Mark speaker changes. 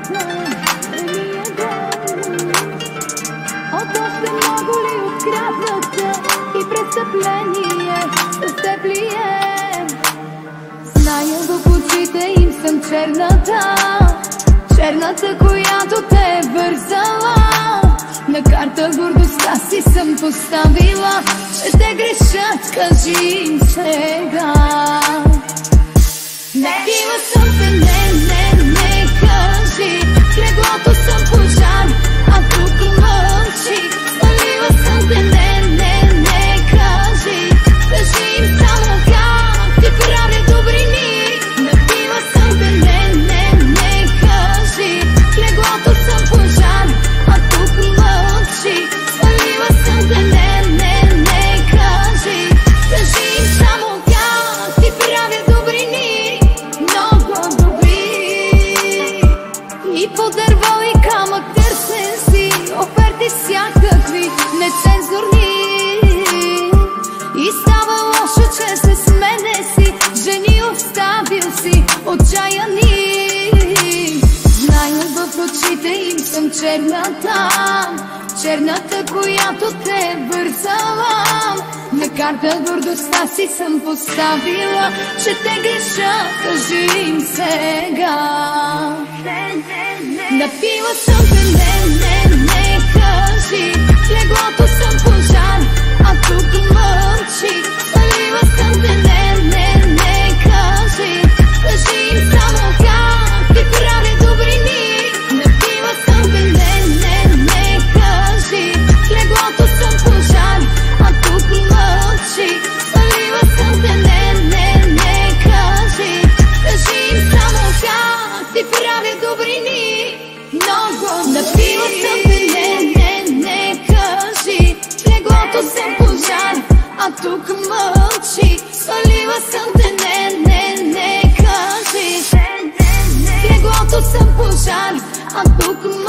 Speaker 1: От още много ли открадната и престъпление с теб ли е? Зная в очите им съм черната, черната, която те е вързала. На карта гордостта си съм поставила, че те грешат, кажи им сега. Напила съм те, не, кажи, в леглото съм пожар, а тук мълчи. Спалила съм те, не, кажи, кажи им само как ти правя добрини. Напила съм те, не, кажи, в леглото съм пожар, а тук мълчи. Спалила съм те, не, кажи, кажи им само как ти правя добрини, много добри. И по дърво и камък търсен си, оферти всякакви нецензурни. И става лошо, че се с мене си жени оставил си отчаяни. Зная в очите им съм черната, черната, която те е вързала. На карта гордостта си съм поставила, че те грешат, кажи им сега. Напила съм те, не, кажи, в леглото съм пожар, а тук мълчи. Спалила съм те, не, кажи, кажи им само как ти правя добрини. Напила съм те, не, кажи, в леглото съм пожар, а тук мълчи. Спалила съм те, не, кажи, кажи им само как ти правя добрини, много. Напила съм те, не, кажи, в леглото съм пожар, а тук мълчи. Спалила съм те, не, кажи, в леглото съм пожар, а тук мълчи.